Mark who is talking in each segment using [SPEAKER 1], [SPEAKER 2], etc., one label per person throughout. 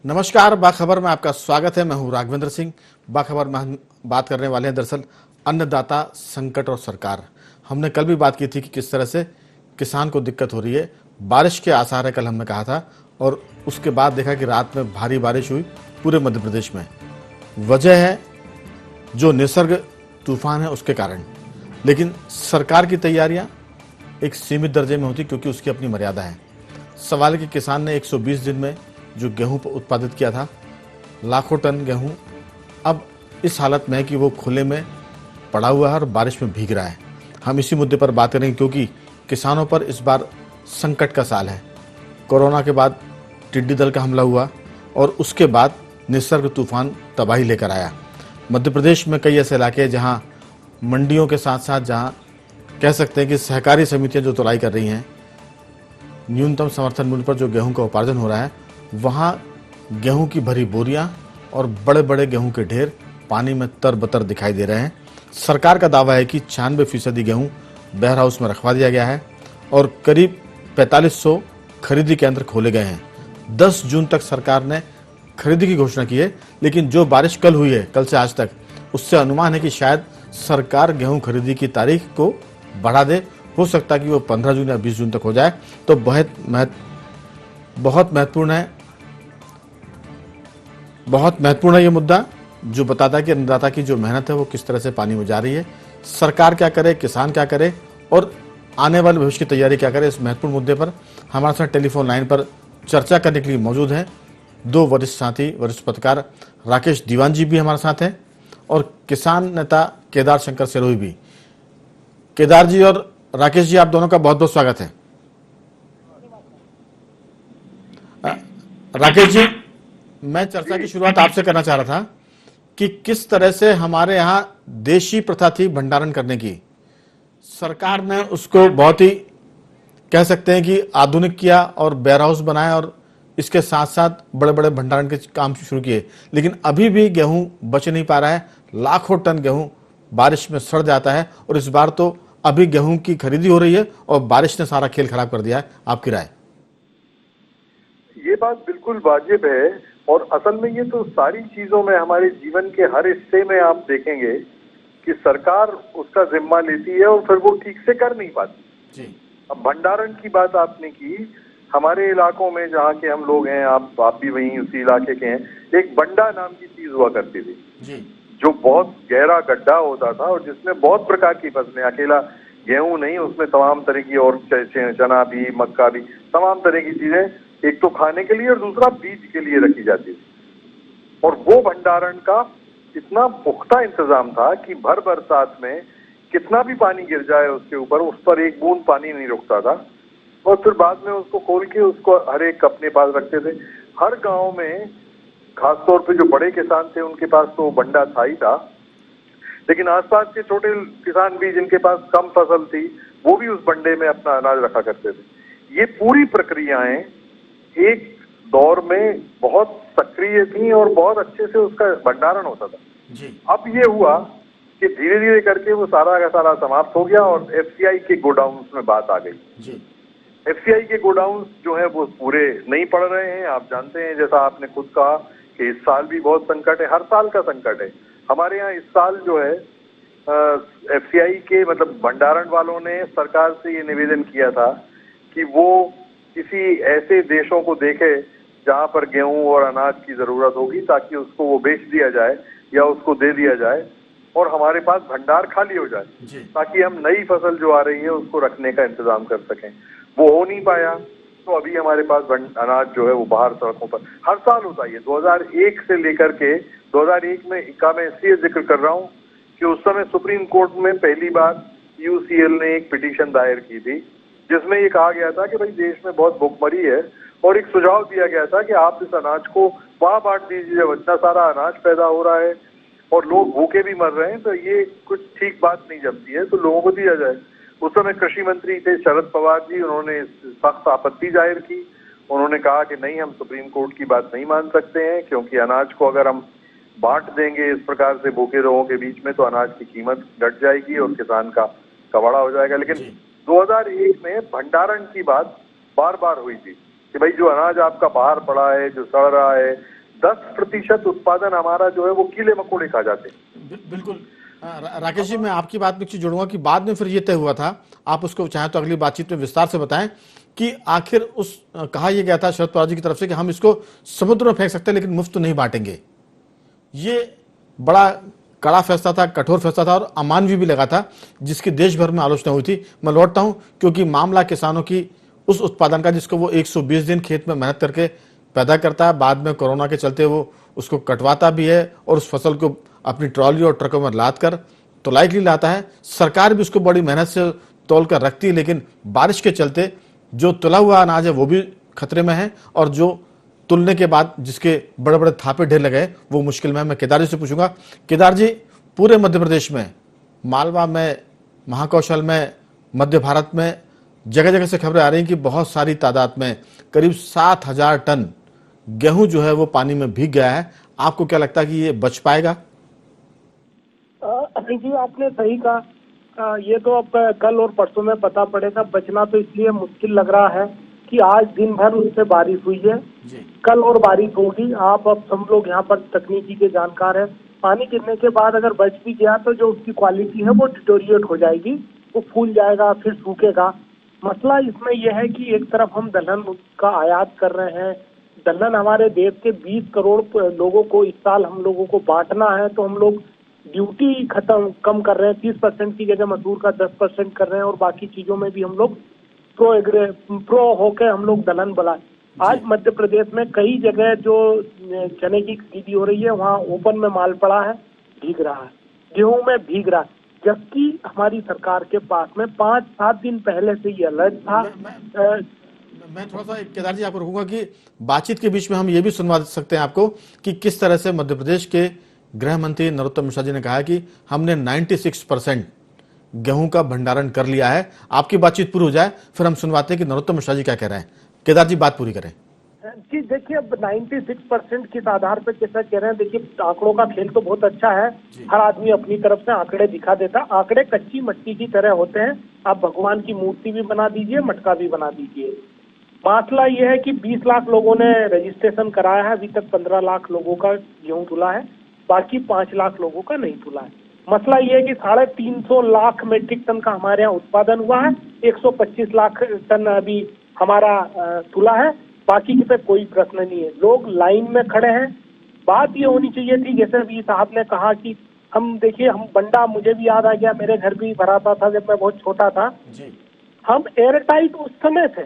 [SPEAKER 1] नमस्कार, बाखबर में आपका स्वागत है। मैं हूं राघवेंद्र सिंह। बाखबर में हम बात करने वाले हैं दरअसल अन्नदाता संकट और सरकार। हमने कल भी बात की थी कि किस तरह से किसान को दिक्कत हो रही है। बारिश के आसार है, कल हमने कहा था, और उसके बाद देखा कि रात में भारी बारिश हुई पूरे मध्य प्रदेश में। वजह है जो निसर्ग तूफान है उसके कारण। लेकिन सरकार की तैयारियां एक सीमित दर्जे में होती क्योंकि उसकी अपनी मर्यादा है। सवाल है कि किसान ने 120 दिन में जो गेहूं उत्पादित किया था, लाखों टन गेहूं, अब इस हालत में है कि वो खुले में पड़ा हुआ है और बारिश में भीग रहा है। हम इसी मुद्दे पर बात करेंगे क्योंकि किसानों पर इस बार संकट का साल है। कोरोना के बाद टिड्डी दल का हमला हुआ और उसके बाद निसर्ग तूफान तबाही लेकर आया। मध्य प्रदेश में कई ऐसे इलाके हैं जहां मंडियों के साथ साथ जहां कह सकते हैं कि सहकारी समितियां जो तुलाई कर रही हैं, न्यूनतम समर्थन मूल्य पर जो गेहूं का उपार्जन हो रहा है, वहां गेहूं की भरी बोरियां और बड़े बड़े गेहूं के ढेर पानी में तरबतर दिखाई दे रहे हैं। सरकार का दावा है कि 96% गेहूं वेयर हाउस में रखवा दिया गया है और करीब 4500 खरीदी केंद्र खोले गए हैं। 10 जून तक सरकार ने खरीदी की घोषणा की है, लेकिन जो बारिश कल हुई है, कल से आज तक, उससे अनुमान है कि शायद सरकार गेहूं खरीदी की तारीख को बढ़ा दे। हो सकता है कि वो 15 जून या 20 जून तक हो जाए। तो बहुत महत्वपूर्ण है ये मुद्दा, जो बताता है कि अन्नदाता की जो मेहनत है वो किस तरह से पानी में जा रही है। सरकार क्या करे, किसान क्या करे और आने वाले भविष्य की तैयारी क्या करे, इस महत्वपूर्ण मुद्दे पर हमारे साथ टेलीफोन लाइन पर चर्चा करने के लिए मौजूद हैं दो वरिष्ठ साथी। वरिष्ठ पत्रकार राकेश दीवान जी भी हमारे साथ हैं और किसान नेता केदार शंकर सिरोही भी। केदार जी और राकेश जी, आप दोनों का बहुत बहुत स्वागत है। राकेश जी, मैं चर्चा की शुरुआत आपसे करना चाह रहा था कि किस तरह से हमारे यहाँ देशी प्रथा थी भंडारण करने की, सरकार ने उसको बहुत ही कह सकते हैं कि आधुनिक किया और वेयर हाउस बनाया और इसके साथ साथ बड़े बड़े भंडारण के काम शुरू किए। लेकिन अभी भी गेहूं बच नहीं पा रहा है। लाखों टन गेहूं बारिश में सड़ जाता है और इस बार तो अभी गेहूं की खरीदी हो रही है और बारिश ने सारा खेल खराब कर दिया है। आपकी राय?
[SPEAKER 2] ये बात बिल्कुल वाजिब है और असल में ये तो सारी चीजों में, हमारे जीवन के हर हिस्से में आप देखेंगे कि सरकार उसका जिम्मा लेती है और फिर वो ठीक से कर नहीं पाती जी। अब भंडारण की बात आपने की, हमारे इलाकों में जहाँ के हम लोग हैं, आप भी वहीं उसी इलाके के हैं, एक बंडा नाम की चीज हुआ करती थी जी, जो बहुत गहरा गड्ढा होता था और जिसमें बहुत प्रकार की फसलें, अकेला गेहूं नहीं, उसमें तमाम तरह की और चना भी, मक्का भी, तमाम तरह की चीजें, एक तो खाने के लिए और दूसरा बीज के लिए रखी जाती थी। और वो भंडारण का इतना पुख्ता इंतजाम था कि भर बरसात में कितना भी पानी गिर जाए उसके ऊपर, उस पर एक बूंद पानी नहीं रुकता था। और फिर बाद में उसको खोल के उसको हर एक अपने पास रखते थे। हर गांव में खासतौर पे जो बड़े किसान थे उनके पास तो बंडा था ही था, लेकिन आसपास के छोटे किसान भी जिनके पास कम फसल थी, वो भी उस बंडे में अपना अनाज रखा करते थे। ये पूरी प्रक्रियाएं एक दौर में बहुत सक्रिय थी और बहुत अच्छे से उसका भंडारण होता था जी। अब ये हुआ कि धीरे धीरे करके वो सारा का सारा समाप्त हो गया और एफसीआई के गोडाउन्स में बात आ गई जी। एफसीआई के गोडाउन्स जो है वो पूरे नहीं पड़ रहे हैं। आप जानते हैं, जैसा आपने खुद कहा कि इस साल भी बहुत संकट है, हर साल का संकट है। हमारे यहाँ इस साल जो है एफसीआई के मतलब भंडारण वालों ने सरकार से ये निवेदन किया था कि वो किसी ऐसे देशों को देखे जहां पर गेहूं और अनाज की जरूरत होगी, ताकि उसको वो बेच दिया जाए या उसको दे दिया जाए और हमारे पास भंडार खाली हो जाए, ताकि हम नई फसल जो आ रही है उसको रखने का इंतजाम कर सकें। वो हो नहीं पाया, तो अभी हमारे पास अनाज जो है वो बाहर सड़कों पर हर साल होता है। 2001 से लेकर के 2001 में का मैं इसलिए जिक्र कर रहा हूँ कि उस समय सुप्रीम कोर्ट में पहली बार यूसीएल ने एक पिटीशन दायर की थी, जिसमें ये कहा गया था कि भाई देश में बहुत भुखमरी है और एक सुझाव दिया गया था कि आप इस अनाज को वहां बांट दीजिए, जब इतना सारा अनाज पैदा हो रहा है और लोग भूखे भी मर रहे हैं, तो ये कुछ ठीक बात नहीं जमती है, तो लोगों को दिया जाए। उस समय कृषि मंत्री थे शरद पवार जी, उन्होंने सख्त आपत्ति जाहिर की। उन्होंने कहा कि नहीं, हम सुप्रीम कोर्ट की बात नहीं मान सकते हैं, क्योंकि अनाज को अगर हम बांट देंगे इस प्रकार से भूखे लोगों के बीच में, तो अनाज की कीमत घट जाएगी और किसान का कबाड़ा हो जाएगा। लेकिन 2001 में भंडारण की बात बार बार हुई थी कि भाई जो अनाज आपका बाहर पड़ा है, जो सड़ रहा है, 10% उत्पादन हमारा जो है वो कीड़े मकोड़े खा जाते हैं।
[SPEAKER 1] बिल्कुल। राकेश जी, मैं आपकी बात में एक चीज जोड़ूंगा कि बाद में फिर ये तय हुआ था, आप उसको चाहें तो अगली बातचीत में विस्तार से बताएं, कि आखिर कहा यह गया था शरद पवार जी की तरफ से कि हम इसको समुद्र में फेंक सकते हैं लेकिन मुफ्त नहीं बांटेंगे। ये बड़ा कड़ा फैसला था, कठोर फैसला था और अमानवीय भी लगा था, जिसकी देश भर में आलोचना हुई थी। मैं लौटता हूं क्योंकि मामला किसानों की उस उत्पादन का जिसको वो 120 दिन खेत में मेहनत करके पैदा करता है, बाद में कोरोना के चलते वो उसको कटवाता भी है और उस फसल को अपनी ट्रॉली और ट्रकों में लाद कर तुलाई के लिए लाता है। सरकार भी उसको बड़ी मेहनत से तौल कर रखती है, लेकिन बारिश के चलते जो तुला हुआ अनाज है वो भी खतरे में है और जो तुलने के बाद जिसके बड़े बड़े थापे ढेर लगे वो मुश्किल में है। मैं केदार जी से पूछूंगा, केदार जी, पूरे मध्य प्रदेश में, मालवा में, महाकौशल में, मध्य भारत में जगह जगह से खबरें आ रही हैं कि बहुत सारी तादाद में करीब 7,000 टन गेहूं जो है वो पानी में भीग गया है। आपको क्या लगता है कि ये बच पाएगा?
[SPEAKER 3] अनिल जी, आपने सही कहा। ये तो अब कल और परसों में पता पड़ेगा। बचना तो इसलिए मुश्किल लग रहा है कि आज दिन भर उससे बारिश हुई है, कल और बारिश होगी। आप अब सब लोग यहाँ पर तकनीकी के जानकार हैं। पानी गिरने के बाद अगर बच भी गया तो जो उसकी क्वालिटी है वो डिटोरिएट हो जाएगी, वो फूल जाएगा, फिर सूखेगा। मसला इसमें यह है कि एक तरफ हम दलहन का आयात कर रहे हैं। दलहन हमारे देश के 20 करोड़ लोगों को इस साल हम लोगों को बांटना है, तो हम लोग ड्यूटी कम कर रहे हैं। 30% की जगह मजदूर का 10% कर रहे हैं और बाकी चीजों में भी हम लोग प्रो होके हम लोग दलहन बनाए। आज मध्य प्रदेश में कई जगह जो चने की खरीदी हो रही है वहाँ ओपन में माल पड़ा है, भीग रहा है, गेहूं में भीग रहा है, जबकि हमारी सरकार के पास में 5-7 दिन पहले से ये अलर्ट था।
[SPEAKER 1] मैं थोड़ा सा केदार जी आपको रुकूंगा कि बातचीत के बीच में हम ये भी सुनवा सकते हैं आपको कि किस तरह से मध्य प्रदेश के गृह मंत्री नरोत्तम मिश्रा जी ने कहा कि हमने 96% गेहूं का भंडारण कर लिया है। आपकी बातचीत पूरी हो जाए फिर हम सुनवाते हैं कि नरोत्तम मिश्रा जी क्या कह रहे हैं। केदार जी बात पूरी करें।
[SPEAKER 3] जी देखिए, अब 96% किस आधार पर कैसा कह रहे हैं? देखिए, आंकड़ों का खेल तो बहुत अच्छा है, हर आदमी अपनी तरफ से आंकड़े दिखा देता। आंकड़े कच्ची मिट्टी की तरह होते हैं। आप भगवान की मूर्ति भी बना दीजिए, मटका भी बना दीजिए। मसला ये है कि 20 लाख लोगों ने रजिस्ट्रेशन कराया है, अभी तक 15 लाख लोगों का गेहूं तुला है, बाकी 5 लाख लोगों का नहीं तुला है। मसला ये है कि 350 लाख मीट्रिक टन का हमारे यहाँ उत्पादन हुआ है, 125 लाख टन अभी हमारा तुला है, बाकी की पे कोई प्रश्न नहीं है। लोग लाइन में खड़े हैं। बात ये होनी चाहिए थी, जैसे अभी साहब ने कहा कि हम देखिए, हम बंडा, मुझे भी याद आ गया, मेरे घर भी भराता था जब मैं बहुत छोटा था। हम एयर टाइट उस समय थे,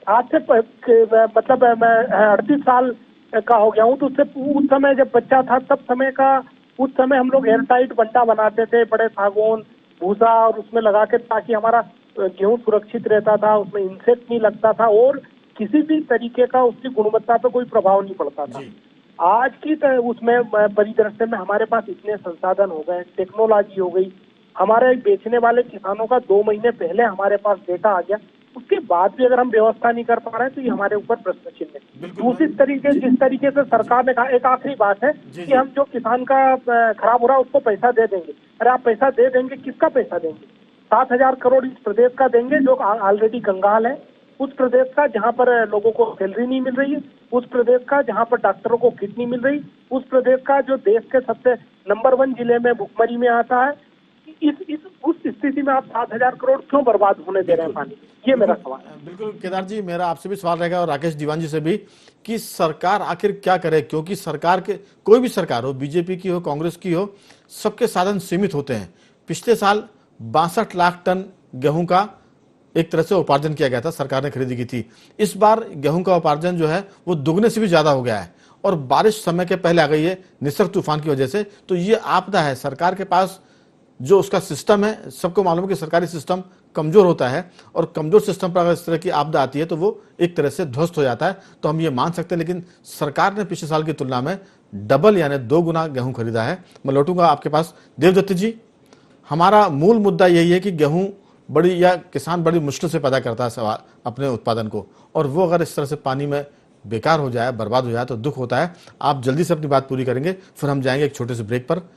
[SPEAKER 3] आज से मतलब मैं 38 साल का हो गया हूँ, तो उससे उस समय जब बच्चा था तब समय का, उस समय हम लोग एयर टाइट बंटा बनाते थे, बड़े सागौन भूसा और उसमें लगा के, ताकि हमारा गेहूं सुरक्षित रहता था, उसमें इंसेक्ट नहीं लगता था और किसी भी तरीके का उसकी गुणवत्ता पे कोई प्रभाव नहीं पड़ता था। आज की उसमें परिदृश्य में हमारे पास इतने संसाधन हो गए, टेक्नोलॉजी हो गई, हमारे बेचने वाले किसानों का 2 महीने पहले हमारे पास डेटा आ गया, उसके बाद भी अगर हम व्यवस्था नहीं कर पा रहे हैं तो ये हमारे ऊपर प्रश्न चिन्ह है। दूसरी तरीके, जिस तरीके से सरकार ने कहा, एक आखिरी बात है कि हम जो किसान का खराब हो रहा है उसको पैसा दे देंगे। अरे आप पैसा दे देंगे, किसका पैसा देंगे? 7,000 करोड़ इस प्रदेश का देंगे जो ऑलरेडी कंगाल है, उस प्रदेश का जहां पर लोगों को सैलरी नहीं मिल रही है, उस प्रदेश का जहां पर डॉक्टरों को किट नहीं मिल रही, उस प्रदेश का जो देश के सबसे नंबर 1 जिले में भुखमरी में आता है। उस स्थिति में आप 7,000 करोड़ क्यों बर्बाद होने दे रहे हैं पानी? ये मेरा सवाल है।
[SPEAKER 1] बिल्कुल केदार जी, मेरा आपसे भी सवाल रहेगा और राकेश दीवान जी से भी कि सरकार आखिर क्या करे, क्योंकि सरकार के, कोई भी सरकार हो, बीजेपी की हो, कांग्रेस की हो, सबके साधन सीमित होते हैं। पिछले साल 62 लाख टन गेहूं का एक तरह से उपार्जन किया गया था, सरकार ने खरीदी की थी। इस बार गेहूं का उपार्जन जो है वो दुगने से भी ज्यादा हो गया है और बारिश समय के पहले आ गई है निसर्ग तूफान की वजह से। तो ये आपदा है, सरकार के पास जो उसका सिस्टम है, सबको मालूम है कि सरकारी सिस्टम कमजोर होता है और कमजोर सिस्टम पर अगर इस तरह की आपदा आती है तो वो एक तरह से ध्वस्त हो जाता है। तो हम ये मान सकते हैं, लेकिन सरकार ने पिछले साल की तुलना में डबल यानी 2 गुना गेहूं खरीदा है। मैं लौटूंगा आपके पास। देवदत्त जी, हमारा मूल मुद्दा यही है कि गेहूं किसान बड़ी मुश्किल से पैदा करता है अपने उत्पादन को, और वो अगर इस तरह से पानी में बेकार हो जाए, बर्बाद हो जाए तो दुख होता है। आप जल्दी से अपनी बात पूरी करेंगे, फिर हम जाएंगे एक छोटे से ब्रेक पर।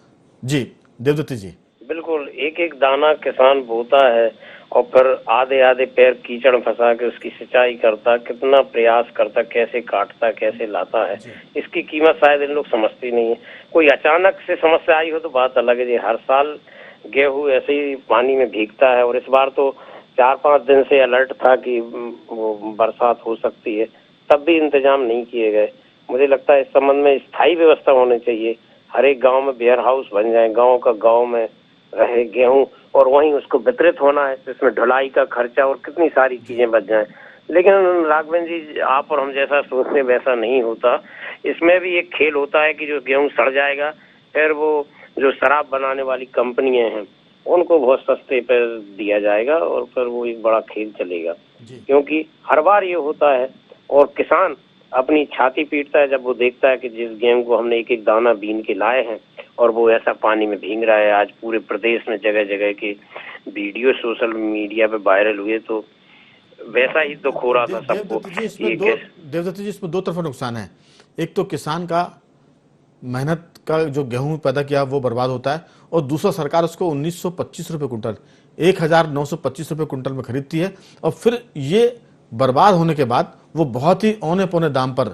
[SPEAKER 1] जी देवदत्त जी।
[SPEAKER 4] बिल्कुल, एक एक दाना किसान बोता है और फिर आधे आधे पैर कीचड़ फंसा के उसकी सिंचाई करता, कितना प्रयास करता, कैसे काटता, कैसे लाता है, इसकी कीमत शायद इन लोग समझते नहीं है। कोई अचानक से समस्या आई हो तो बात अलग है जी, हर साल गेहूं ऐसे ही पानी में भीगता है, और इस बार तो 4-5 दिन से अलर्ट था कि वो बरसात हो सकती है, तब भी इंतजाम नहीं किए गए। मुझे लगता है इस संबंध में स्थायी व्यवस्था होनी चाहिए, हर एक गांव में वेयर हाउस बन जाए, गांव का गांव में रहे गेहूं, और वहीं उसको वितरित होना है, इसमें ढुलाई का खर्चा और कितनी सारी चीजें बच जाएं। लेकिन राघवेंद्र जी, आप और हम जैसा सोचते वैसा नहीं होता। इसमें भी एक खेल होता है कि जो गेहूं सड़ जाएगा, फिर वो जो शराब बनाने वाली कंपनियां हैं उनको बहुत सस्ते पर दिया जाएगा, और फिर वो एक बड़ा खेल चलेगा। क्योंकि हर बार ये होता है, और किसान अपनी छाती पीटता है जब वो देखता है कि जिस गेहूं को हमने एक एक दाना बीन के लाए हैं और वो ऐसा पानी में भीग रहा है। आज पूरे प्रदेश में जगह जगह के वीडियो सोशल मीडिया पे वायरल हुए, तो वैसा ही दुख हो रहा था सबको।
[SPEAKER 1] देवदत्त जी, इसमें दो तरफा नुकसान है। एक तो किसान का मेहनत का जो गेहूं पैदा किया वो बर्बाद होता है, और दूसरा सरकार उसको 1925 रुपये कुंटल, 1925 रुपये कुंटल में खरीदती है, और फिर ये बर्बाद होने के बाद वो बहुत ही औने पौने दाम पर,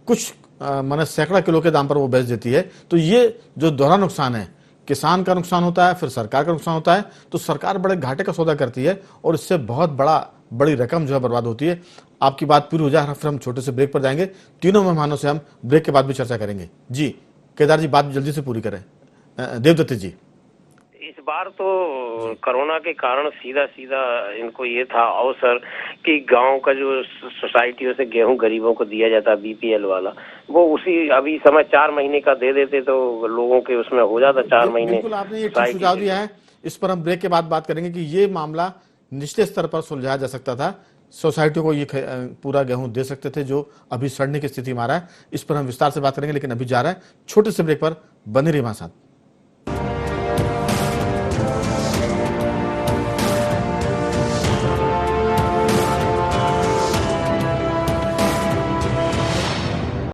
[SPEAKER 1] कुछ माने सैकड़ा किलो के दाम पर वो बेच देती है। तो ये जो दोहरा नुकसान है, किसान का नुकसान होता है, फिर सरकार का नुकसान होता है। तो सरकार बड़े घाटे का सौदा करती है, और इससे बहुत बड़ी रकम जो है बर्बाद होती है। आपकी बात पूरी हो जाए, फिर हम छोटे से ब्रेक पर जाएंगे। तीनों मेहमानों से हम ब्रेक के बाद भी चर्चा करेंगे। जी केदार जी, बात जल्दी से पूरी करें। देवदत्त जी,
[SPEAKER 4] इस बार तो कोरोना के कारण सीधा सीधा इनको ये था अवसर कि गांव का जो सोसाइटियों से गेहूं गरीबों को दिया जाता बीपीएल वाला, वो उसी अभी समय 4 महीने का दे देते तो लोगों के उसमें हो जाता 4 महीने।
[SPEAKER 1] बिल्कुल, आपने ये ठीक सुझाव दिया है। इस पर हम ब्रेक के बाद बात करेंगे कि ये मामला निचले स्तर पर सुलझाया जा सकता था, सोसाइटियों को ये पूरा गेहूं दे सकते थे जो अभी सड़ने की स्थिति में आ रहा है। इस पर हम विस्तार से बात करेंगे, लेकिन अभी जा रहा है छोटे से ब्रेक पर। बने रहिए हमारे साथ।